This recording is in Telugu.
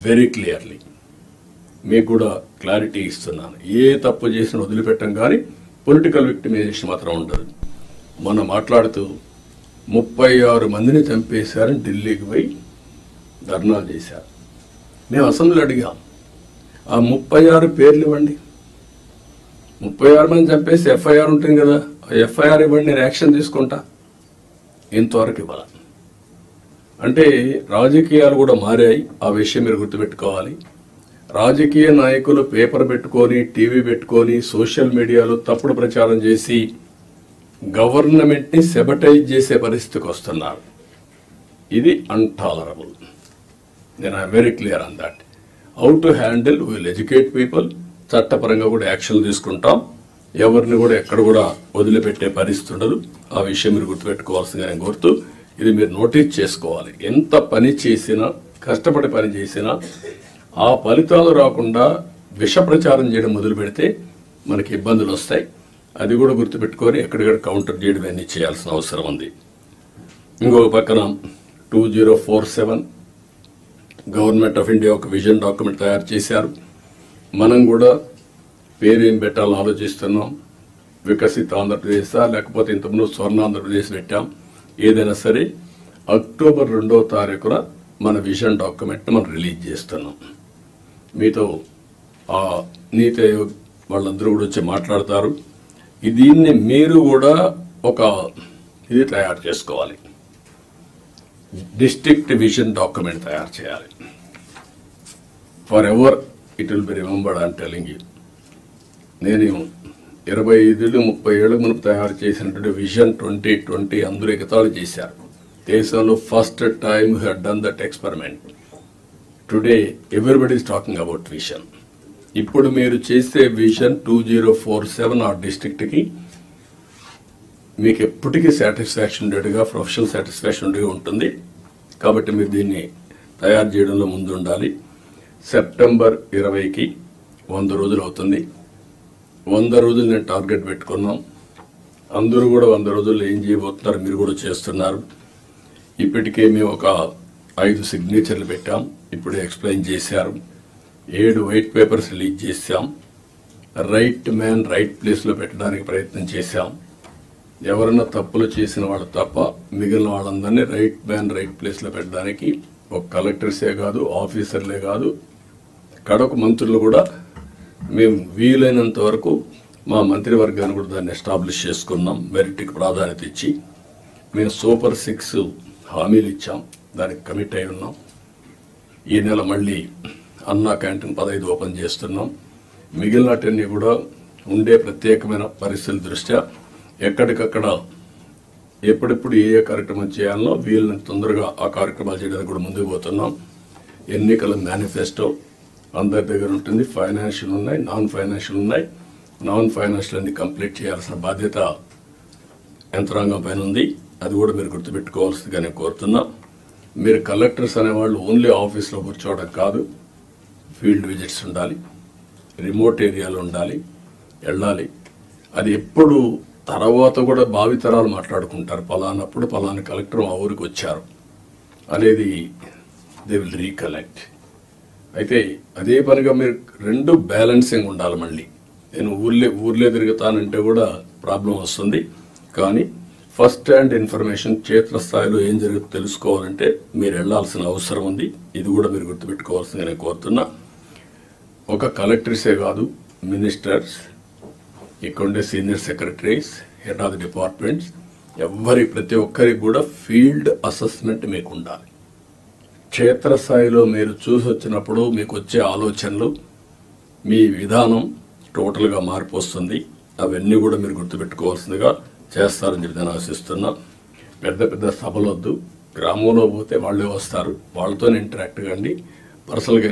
వెరీ క్లియర్లీ మీకు కూడా క్లారిటీ ఇస్తున్నాను. ఏ తప్పు చేసినా వదిలిపెట్టం, కానీ పొలిటికల్ విక్టిమైజేషన్ మాత్రం ఉండదు. మొన్న మాట్లాడుతూ 36 మందిని చంపేశారని ఢిల్లీకి పోయి ధర్నాలు చేశారు. మేము అసెంబ్లీలో అడిగాం, ఆ 36 పేర్లు ఇవ్వండి. 36 మంది చంపేసి ఎఫ్ఐఆర్ ఉంటుంది కదా, ఆ ఎఫ్ఐఆర్ ఇవ్వండి, నేను యాక్షన్ తీసుకుంటా. ఇంతవరకు ఇవ్వాలి. అంటే రాజకీయాలు కూడా మారాయి. ఆ విషయం మీరు గుర్తుపెట్టుకోవాలి. రాజకీయ నాయకులు పేపర్ పెట్టుకొని, టీవీ పెట్టుకొని, సోషల్ మీడియాలో తప్పుడు ప్రచారం చేసి గవర్నమెంట్ ని సెబటైజ్ చేసే పరిస్థితికి వస్తున్నారు. ఇది అన్టాలరబుల్. నేను I'm very clear on that. How to handle, will educate people. చట్టపరంగా కూడా యాక్షన్ తీసుకుంటాం. ఎవరిని కూడా ఎక్కడ కూడా వదిలిపెట్టే పరిస్థితి ఉండదు. ఆ విషయం మీరు గుర్తుపెట్టుకోవాల్సిందిగా నేను కోరుతూ, ఇది మీరు నోటీస్ చేసుకోవాలి. ఎంత పని చేసినా, కష్టపడి పని చేసినా ఆ ఫలితాలు రాకుండా విష ప్రచారం చేయడం మొదలు పెడితే మనకి ఇబ్బందులు వస్తాయి. అది కూడా గుర్తుపెట్టుకొని ఎక్కడికక్కడ కౌంటర్ చేయడం అన్నీ చేయాల్సిన అవసరం ఉంది. ఇంకొక పక్కన 2047 గవర్నమెంట్ ఆఫ్ ఇండియా ఒక విజన్ డాక్యుమెంట్ తయారు చేశారు. మనం కూడా పేరేం పెట్టాలని ఆలోచిస్తున్నాం. వికసిత ఆంధ్రప్రదేశ్ లేకపోతే ఇంతకుముందు స్వర్ణ ఆంధ్రప్రదేశ్ పెట్టాం. ఏదైనా సరే అక్టోబర్ 2వ తారీఖున మన విజన్ డాక్యుమెంట్ మనం రిలీజ్ చేస్తున్నాం. మీతో ఆ నీతి ఆయోగ్ వాళ్ళందరూ కూడా వచ్చి మాట్లాడతారు. దీన్ని మీరు కూడా ఒక ఇది తయారు చేసుకోవాలి. డిస్ట్రిక్ట్ విజన్ డాక్యుమెంట్ తయారు చేయాలి. For ever it will be remembered. I'm telling you. నేను 25-30 ఏళ్ల మునుపు తయారు చేసినటువంటి విజన్ 2020 అందరూ ఎగతాళి చేశారు. దేశంలో first time who had done that experiment. Today everybody is talking about vision. ఇప్పుడు మీరు చేసే విజన్ 2047 ఆ డిస్ట్రిక్ట్ కి మీకు ఎప్పటికీ సాటిస్ఫాక్షన్ ఉండేట్టుగా, ప్రొఫెషనల్ సాటిస్ఫాక్షన్ ఉండేగా ఉంటుంది. కాబట్టి మీరు దీన్ని తయారు చేయడంలో ముందు ఉండాలి. సెప్టెంబర్ 20కి 100 రోజులు అవుతుంది. 100 రోజులు నేను టార్గెట్ పెట్టుకున్నాం. అందరూ కూడా 100 రోజుల్లో ఏం చేయబోతున్నారు మీరు కూడా చేస్తున్నారు. ఇప్పటికే మేము ఒక 5 సిగ్నేచర్లు పెట్టాం. ఇప్పుడే ఎక్స్ప్లెయిన్ చేశారు. 7 వైట్ పేపర్స్ రిలీజ్ చేశాం. రైట్ మ్యాన్ రైట్ ప్లేస్లో పెట్టడానికి ప్రయత్నం చేశాం. ఎవరన్నా తప్పులు చేసిన వాళ్ళు తప్ప మిగిలిన వాళ్ళందరినీ రైట్ మ్యాన్ రైట్ ప్లేస్లో పెట్టడానికి ఒక కలెక్టర్సే కాదు, ఆఫీసర్లే కాదు, కడకు మంత్రులు కూడా మేము వీలైనంత వరకు మా మంత్రివర్గాన్ని కూడా దాన్ని ఎస్టాబ్లిష్ చేసుకున్నాం. మెరిట్కి ప్రాధాన్యత ఇచ్చి మేము సూపర్ 6 హామీలు ఇచ్చాం. దానికి కమిట్ అయి ఉన్నాం. ఈ నెల మళ్ళీ అన్నా క్యాంటీన్ 15 ఓపెన్ చేస్తున్నాం. మిగిలినటన్నీ కూడా ఉండే ప్రత్యేకమైన పరిస్థితుల దృష్ట్యా ఎక్కడికక్కడ ఎప్పుడెప్పుడు ఏ కార్యక్రమం చేయాలనో వీళ్ళని తొందరగా ఆ కార్యక్రమాలు చేయడానికి కూడా ముందుకు పోతున్నాం. ఎన్నికల మేనిఫెస్టో అందరి దగ్గర ఉంటుంది. ఫైనాన్షియల్ ఉన్నాయి, నాన్ ఫైనాన్షియల్ ఉన్నాయి. నాన్ ఫైనాన్షియల్ అన్ని కంప్లీట్ చేయాల్సిన బాధ్యత యంత్రాంగం పైన ఉంది. అది కూడా మీరు గుర్తుపెట్టుకోవాల్సిందిగా నేను కోరుతున్నా. మీరు కలెక్టర్స్ అనేవాళ్ళు ఓన్లీ ఆఫీస్లో కూర్చోవడం కాదు, ఫీల్డ్ విజిట్స్ ఉండాలి, రిమోట్ ఏరియాలో ఉండాలి, వెళ్ళాలి. అది ఎప్పుడు తర్వాత కూడా భావితరాలు మాట్లాడుకుంటారు, పలానప్పుడు పలానా కలెక్టర్ మా ఊరికి వచ్చారు అనేది దే విల్ రీకలెక్ట్. అయితే అదే పనిగా మీరు 2 బ్యాలెన్సింగ్ ఉండాలి. మళ్ళీ నేను ఊర్లే తిరుగుతానంటే కూడా ప్రాబ్లం వస్తుంది. కానీ ఫస్ట్ హ్యాండ్ ఇన్ఫర్మేషన్, క్షేత్రస్థాయిలో ఏం జరుగుతుందో తెలుసుకోవాలంటే మీరు వెళ్లాల్సిన అవసరం ఉంది. ఇది కూడా మీరు గుర్తుపెట్టుకోవాల్సిందిగా నేను కోరుతున్నా. ఒక కలెక్టర్సే కాదు, మినిస్టర్స్, ఇక్కడుండే senior secretaries, head of the departments, ప్రతి ఒక్కరికి కూడా ఫీల్డ్ అసెస్మెంట్ మీకు ఉండాలి. క్షేత్రస్థాయిలో మీరు చూసి వచ్చినప్పుడు మీకు వచ్చే ఆలోచనలు, మీ విధానం టోటల్గా మార్పు వస్తుంది. అవన్నీ కూడా మీరు గుర్తుపెట్టుకోవాల్సిందిగా చేస్తారని చెప్పి నేను ఆశిస్తున్నా. పెద్ద పెద్ద సభలొద్దు. గ్రామంలో పోతే వాళ్ళే వస్తారు, వాళ్ళతోనే ఇంటరాక్ట్ కండి. పర్సనల్గా